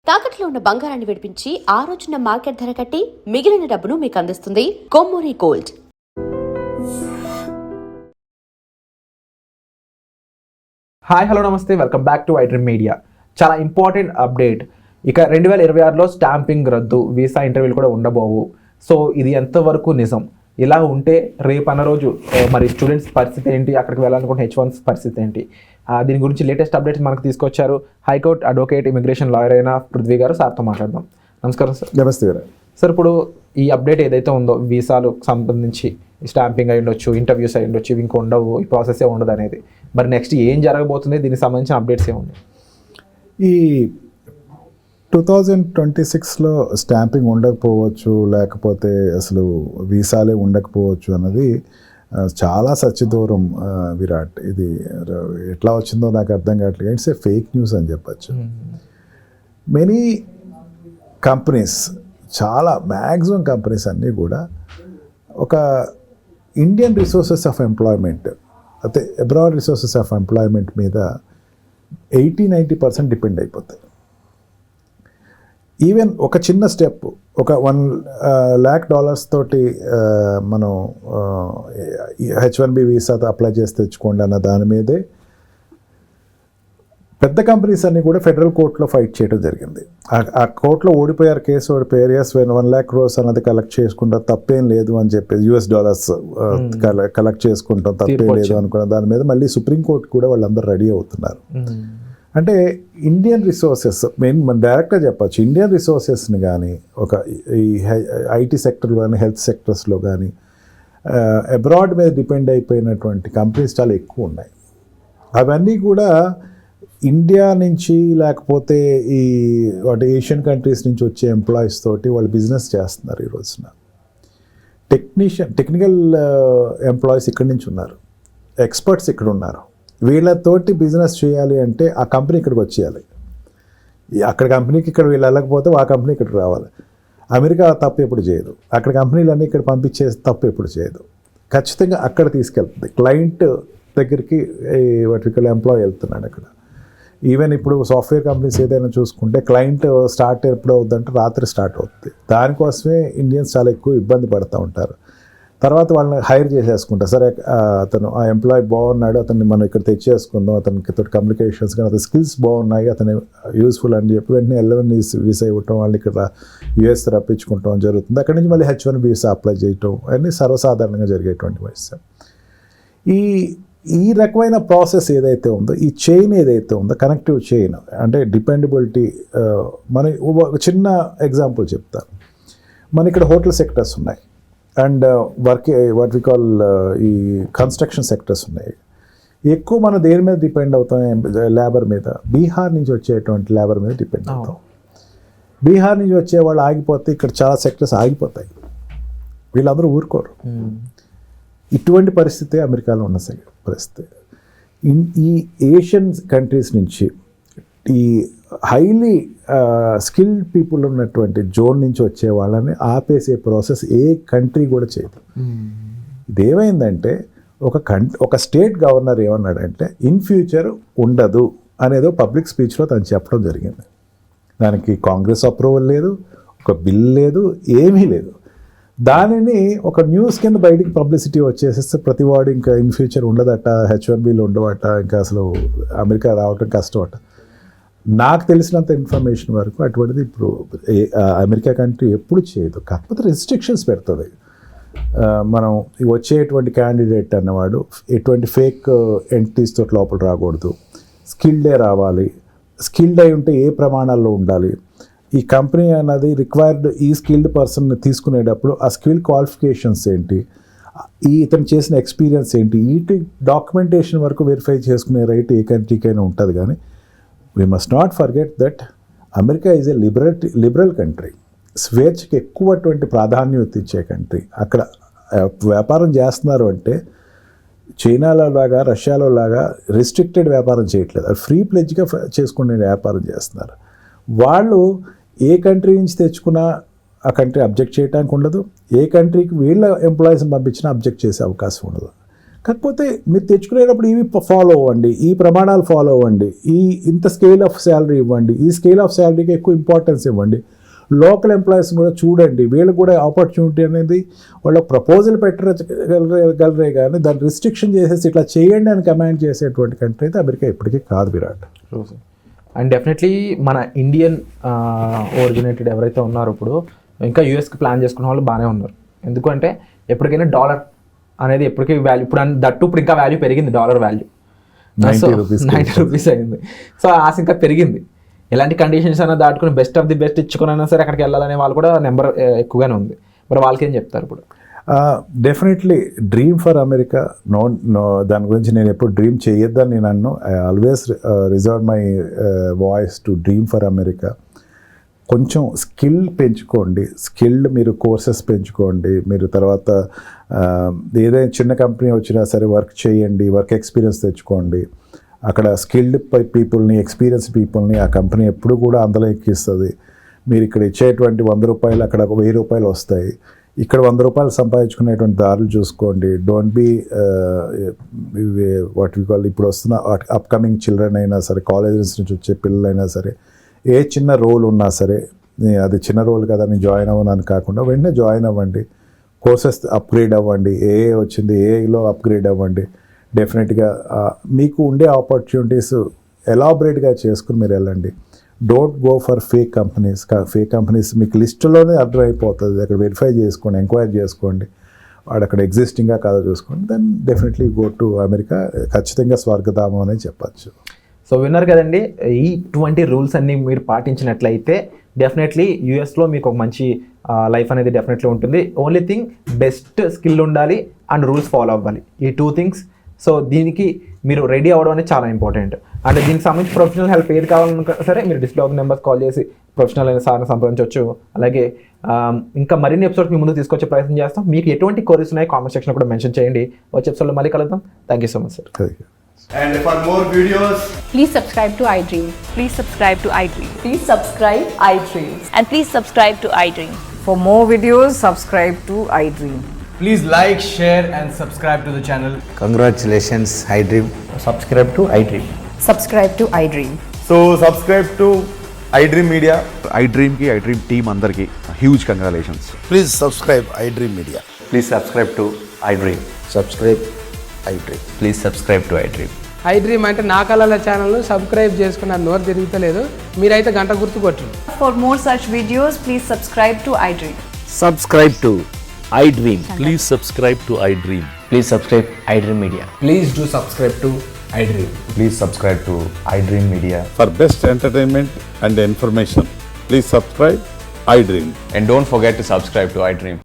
తాకట్లో ఉన్న బంగారాన్ని విడిపించి ఆ రోజున మార్కెట్ ధర కట్టి మిగిలిన డబ్బును మీకు అందిస్తుంది కొమ్మూరి గోల్డ్. హాయ్ హలో నమస్తే, welcome back to iDream media. చాలా ఇంపార్టెంట్ అప్డేట్. ఇక 2026లో స్టాంపింగ్ రద్దు, వీసా ఇంటర్వ్యూలు కూడా ఉండబోవు. సో ఇది ఎంతవరకు నిజం? ఇలా ఉంటే రేపు అన్న రోజు మరి స్టూడెంట్స్ పరిస్థితి ఏంటి, అక్కడికి వెళ్ళాలనుకుంటే H1 పరిస్థితి ఏంటి? దీని గురించి లేటెస్ట్ అప్డేట్స్ మనకు తీసుకొచ్చారు హైకోర్టు అడ్వకేట్, ఇమిగ్రేషన్ లాయర్ అయిన పృథ్వీ గారు. సార్తో మాట్లాడదాం. నమస్కారం సార్. నమస్తే గారు. సార్, ఇప్పుడు ఈ అప్డేట్ ఏదైతే ఉందో వీసాలకు సంబంధించి స్టాంపింగ్ అయి ఉండొచ్చు, ఇంటర్వ్యూస్ అయి ఉండొచ్చు, ఇంక ఉండవు, ఈ ప్రాసెస్ ఉండదు అనేది, మరి నెక్స్ట్ ఏం జరగబోతుంది, దీనికి సంబంధించిన అప్డేట్స్ ఏముంది? ఈ 2026లో స్టాంపింగ్ ఉండకపోవచ్చు, లేకపోతే అసలు వీసాలే ఉండకపోవచ్చు అన్నది చాలా సత్యదూరం విరాట్. ఇది ఎట్లా వచ్చిందో నాకు అర్థం కావట్లేదు. ఇట్స్ ఏ ఫేక్ న్యూస్ అని చెప్పచ్చు. మెనీ కంపెనీస్, చాలా మ్యాక్సిమం కంపెనీస్ అన్నీ కూడా ఒక ఇండియన్ రిసోర్సెస్ ఆఫ్ ఎంప్లాయ్మెంట్, అయితే అబ్రాడ్ రిసోర్సెస్ ఆఫ్ ఎంప్లాయ్మెంట్ మీద 80-90% డిపెండ్ అయిపోతాయి. ఈవెన్ ఒక చిన్న స్టెప్, ఒక $1 lakh తోటి మనం H1B వీసాతో అప్లై చేసి తెచ్చుకోండి అన్న దాని మీదే పెద్ద కంపెనీస్ అన్నీ కూడా ఫెడరల్ కోర్టులో ఫైట్ చేయడం జరిగింది. ఆ కోర్టులో ఓడిపోయారు, కేసు ఓడిపోయారు. ఎస్, $1 lakh అన్నది కలెక్ట్ చేసుకుంటాం, తప్పేం లేదు అని చెప్పేసి US కలెక్ట్ చేసుకుంటాం, తప్పేం లేదు అనుకున్న దాని మీద మళ్ళీ సుప్రీంకోర్టు కూడా వాళ్ళందరూ రెడీ అవుతున్నారు. అంటే ఇండియన్ రిసోర్సెస్, మనం డైరెక్ట్గా చెప్పచ్చు, ఇండియన్ రిసోర్సెస్ని కానీ ఒక ఈ IT సెక్టర్లో కానీ, హెల్త్ సెక్టర్స్లో కానీ అబ్రాడ్ మీద డిపెండ్ అయిపోయినటువంటి కంపెనీస్ చాలా ఎక్కువ ఉన్నాయి. అవన్నీ కూడా ఇండియా నుంచి, లేకపోతే ఈ వాటి ఏషియన్ కంట్రీస్ నుంచి వచ్చే ఎంప్లాయీస్ తోటి వాళ్ళు బిజినెస్ చేస్తున్నారు. ఈ రోజున టెక్నికల్ ఎంప్లాయీస్ ఇక్కడి నుంచి ఉన్నారు, ఎక్స్పర్ట్స్ ఇక్కడ ఉన్నారు. వీళ్ళతోటి బిజినెస్ చేయాలి అంటే ఆ కంపెనీ ఇక్కడికి వచ్చేయాలి. అక్కడ కంపెనీకి ఇక్కడ వీళ్ళు వెళ్ళకపోతే ఆ కంపెనీ ఇక్కడికి రావాలి. అమెరికా తప్పు ఎప్పుడు చేయదు, అక్కడ కంపెనీలన్నీ ఇక్కడ పంపించే తప్పు ఎప్పుడు చేయదు. ఖచ్చితంగా అక్కడ తీసుకెళ్తుంది. క్లయింట్ దగ్గరికి వర్టికల్ ఎంప్లాయీ వెళ్తున్నాడు అక్కడ. ఈవెన్ ఇప్పుడు సాఫ్ట్వేర్ కంపెనీస్ ఏదైనా చూసుకుంటే క్లయింట్ స్టార్ట్ ఎప్పుడు అవుతుందంటే రాత్రి స్టార్ట్ అవుతుంది. దానికోసమే ఇండియన్స్ చాలా ఎక్కువ ఇబ్బంది పడుతూ ఉంటారు. తర్వాత వాళ్ళని హైర్ చేసేసుకుంటారు. సరే, అతను ఆ ఎంప్లాయీ బాగున్నాడు, అతన్ని మనం ఇక్కడ తెచ్చేసుకుందాం, అతనికి తోటి కమ్యూనికేషన్స్ కానీ అతని స్కిల్స్ బాగున్నాయి, అతను యూస్ఫుల్ అని చెప్పి వెంటనే L1 వీసా ఇవ్వటం, వాళ్ళని ఇక్కడ US రప్పించుకుంటాం జరుగుతుంది. అక్కడి నుంచి మళ్ళీ H1 వీసా అప్లై చేయటం అన్నీ సర్వసాధారణంగా జరిగేటువంటి విషయం. ఈ రకమైన ప్రాసెస్ ఏదైతే ఉందో, ఈ చైన్ ఏదైతే ఉందో, కనెక్టివ్ చైన్ అంటే డిపెండబిలిటీ. మన ఒక చిన్న ఎగ్జాంపుల్ చెప్తాను. మన ఇక్కడ హోటల్ సెక్టర్స్ ఉన్నాయి అండ్ వాట్ వి కాల్ ఈ కన్స్ట్రక్షన్ సెక్టర్స్ ఉన్నాయి. ఎక్కువ మనం దేని మీద డిపెండ్ అవుతాం? లేబర్ మీద. బీహార్ నుంచి వచ్చేటువంటి లేబర్ మీద డిపెండ్ అవుతాం. బీహార్ నుంచి వచ్చే వాళ్ళు ఆగిపోతే ఇక్కడ చాలా సెక్టర్స్ ఆగిపోతాయి. వీళ్ళందరూ ఊరుకోరు. ఇటువంటి పరిస్థితి అమెరికాలో ఉన్న పరిస్థితి. ఈ ఏషియన్ కంట్రీస్ నుంచి ఈ హైలీ స్కిల్డ్ పీపుల్ ఉన్నటువంటి జోన్ నుంచి వచ్చే వాళ్ళని ఆపేసే ప్రాసెస్ ఏ కంట్రీ కూడా చేయదు. ఇదేమైందంటే ఒక స్టేట్ గవర్నర్ ఏమన్నాడంటే ఇన్ ఫ్యూచర్ ఉండదు అనేదో పబ్లిక్ స్పీచ్లో తను చెప్పడం జరిగింది. దానికి కాంగ్రెస్ అప్రూవల్ లేదు, ఒక బిల్ లేదు, ఏమీ లేదు. దానిని ఒక న్యూస్ కింద బయటికి పబ్లిసిటీ వచ్చేసేస్తే ప్రతివాడు ఇంకా ఇన్ ఫ్యూచర్ ఉండదట, H1Bలు ఉండవట, ఇంకా అసలు అమెరికా రావటం కష్టం అట. నాకు తెలిసినంత ఇన్ఫర్మేషన్ వరకు అటువంటిది ఇప్పుడు అమెరికా కంట్రీ ఎప్పుడు చేయదు. కాకపోతే రెస్ట్రిక్షన్స్ పెడుతుంది. మనం వచ్చేటువంటి క్యాండిడేట్ అన్నవాడు ఎటువంటి ఫేక్ ఎంటిటీస్ తోటి లోపల రాకూడదు, స్కిల్డే రావాలి, స్కిల్డ్ అయి ఉంటే ఏ ప్రమాణాల్లో ఉండాలి, ఈ కంపెనీ అన్నది రిక్వైర్డ్ ఈ స్కిల్డ్ పర్సన్ని తీసుకునేటప్పుడు ఆ స్కిల్ క్వాలిఫికేషన్స్ ఏంటి, ఇతను చేసిన ఎక్స్పీరియన్స్ ఏంటి, ఈ డాక్యుమెంటేషన్ వరకు వెరిఫై చేసుకునే రైట్ ఏ కంట్రీకైనా ఉంటుంది. కానీ we must not forget that America is a liberal country. స్వేచ్ఛకి ఎక్కువటువంటి ప్రాధాన్యత ఇచ్చే కంట్రీ. అక్కడ వ్యాపారం చేస్తున్నారు అంటే చైనాలో లాగా, రష్యాలో లాగా రిస్ట్రిక్టెడ్ వ్యాపారం చేయట్లేదు, అది ఫ్రీ ప్లెడ్జ్గా చేసుకునే వ్యాపారం చేస్తున్నారు. వాళ్ళు ఏ కంట్రీ నుంచి తెచ్చుకున్నా ఆ కంట్రీ అబ్జెక్ట్ చేయడానికి ఉండదు, ఏ కంట్రీకి వీళ్ళ ఎంప్లాయీస్ని పంపించినా అబ్జెక్ట్ చేసే అవకాశం ఉండదు. కాకపోతే మీరు తెచ్చుకునేటప్పుడు ఇవి ఫాలో అవ్వండి, ఈ ప్రమాణాలు ఫాలో అవ్వండి, ఇంత స్కేల్ ఆఫ్ శాలరీ ఇవ్వండి, ఈ స్కేల్ ఆఫ్ శాలరీకి ఎక్కువ ఇంపార్టెన్స్ ఇవ్వండి. లోకల్ ఎంప్లాయీస్ కూడా చూడండి, వీళ్ళకి కూడా ఆపర్చునిటీ అనేది వాళ్ళ ప్రపోజల్ పెట్టగలరే కానీ దాన్ని రిస్ట్రిక్షన్ చేసేసి ఇట్లా చేయండి అని కమాండ్ చేసేటువంటి కంట్రీ అయితే అమెరికా ఎప్పటికీ కాదు విరాట్. అండ్ డెఫినెట్లీ మన ఇండియన్ ఒరిజినేటెడ్ ఎవరైతే ఉన్నారో ఇప్పుడు ఇంకా యూఎస్కి ప్లాన్ చేసుకున్న వాళ్ళు బాగానే ఉన్నారు. ఎందుకంటే ఎప్పటికైనా డాలర్ అనేది ఎప్పటికీ వాల్యూ, ఇప్పుడు ఇంకా వాల్యూ పెరిగింది, డాలర్ వాల్యూ 90 రూపీస్ అయింది. సో ఆశ ఇంకా పెరిగింది. ఎలాంటి కండిషన్స్ అయినా దాటుకుని బెస్ట్ ఆఫ్ ది బెస్ట్ ఇచ్చుకునైనా సరే అక్కడికి వెళ్ళాలనే వాళ్ళు కూడా నెంబర్ ఎక్కువగానే ఉంది. మరి వాళ్ళకి ఏం చెప్తారు ఇప్పుడు? Definitely dream for America. దాని గురించి నేను ఎప్పుడు డ్రీమ్ చేయొద్దని నేను అన్ను. I always reserve my voice to dream for America. కొంచెం స్కిల్ పెంచుకోండి, స్కిల్డ్ మీరు కోర్సెస్ పెంచుకోండి. మీరు తర్వాత ఏదైనా చిన్న కంపెనీ వచ్చినా సరే వర్క్ చేయండి, వర్క్ ఎక్స్పీరియన్స్ తెచ్చుకోండి. అక్కడ స్కిల్డ్ పీపుల్ని, ఎక్స్పీరియన్స్ పీపుల్ని ఆ కంపెనీ ఎప్పుడు కూడా అందులో ఎక్కిస్తుంది. మీరు ఇక్కడ ఇచ్చేటువంటి 100 రూపాయలు అక్కడ 1000 రూపాయలు వస్తాయి. ఇక్కడ 100 రూపాయలు సంపాదించుకునేటువంటి దారులు చూసుకోండి. Don't be what we call, ఇప్పుడు వస్తున్న అప్కమింగ్ చిల్డ్రన్ అయినా సరే, కాలేజెస్ నుంచి వచ్చే పిల్లలైనా సరే, ఏ చిన్న రోల్ ఉన్నా సరే, అది చిన్న రోల్ కదా నేను జాయిన్ అవ్వనని కాకుండా వెంటనే జాయిన్ అవ్వండి. కోర్సెస్ అప్గ్రేడ్ అవ్వండి. ఏఏ వచ్చింది, ఏఐలో అప్గ్రేడ్ అవ్వండి. డెఫినెట్గా మీకు ఉండే ఆపర్చునిటీస్ ఎలాబరేట్గా చేసుకుని మీరు వెళ్ళండి. Don't go for fake companies. Fake companies మీకు లిస్టులోనే అర్థం అయిపోతుంది. అక్కడ వెరిఫై చేసుకోండి, ఎంక్వైరీ చేసుకోండి, వాడు అక్కడ ఎగ్జిస్టింగ్గా కాదో చూసుకోండి. Then definitely go to America. ఖచ్చితంగా స్వర్గధామం అనే చెప్పచ్చు. సో విన్నారు కదండి, ఈ 20 రూల్స్ అన్నీ మీరు పాటించినట్లయితే డెఫినెట్లీ యూఎస్లో మీకు ఒక మంచి లైఫ్ అనేది డెఫినెట్లీ ఉంటుంది. ఓన్లీ థింగ్ బెస్ట్ స్కిల్ ఉండాలి అండ్ రూల్స్ ఫాలో అవ్వాలి, ఈ 2 థింగ్స్. సో దీనికి మీరు రెడీ అవ్వడం అనేది చాలా ఇంపార్టెంట్. అంటే దీనికి సంబంధించి ప్రొఫెషనల్ హెల్ప్ ఏది కావాలన్నా సరే మీరు డిస్ప్లే అవుతున్న నెంబర్స్ కాల్ చేసి ప్రొఫెషనల్ అయిన సార్ని సంప్రదించవచ్చు. అలాగే ఇంకా మరిన్ని ఎపిసోడ్స్ మీ ముందు తీసుకొచ్చే ప్రయత్నం చేస్తాం. మీకు ఎటువంటి క్వరీస్ ఉన్నాయో కామెంట్ సెక్షన్ కూడా మెన్షన్ చేయండి. వచ్చే ఎపిసోడ్లో మళ్ళీ కలుద్దాం. Thank you so much sir. And for more videos, Please subscribe to iDream. Please subscribe to iDream. Please subscribe iDream. And please subscribe to iDream. For more videos, subscribe to iDream. please like, share and subscribe to the channel. Congratulations, iDream. Subscribe to iDream. Subscribe to iDream. So subscribe to iDream Media. iDream ki iDream team andarki huge congratulations. Please subscribe iDream Media. Please subscribe to iDream. Subscribe iDream. Please subscribe to iDream. iDream అంటే నా కళల ఛానల్ను subscribe చేసుకున్న నోరు తిరుగుతలేదు. మీరైతే గంట గుర్తు కొట్టండి. For more such videos, please subscribe to iDream. Subscribe to iDream. Please subscribe to iDream. Please subscribe iDream Media. Please do subscribe to iDream. Please subscribe to iDream Media. For best entertainment and information, please subscribe iDream. And don't forget to subscribe to iDream.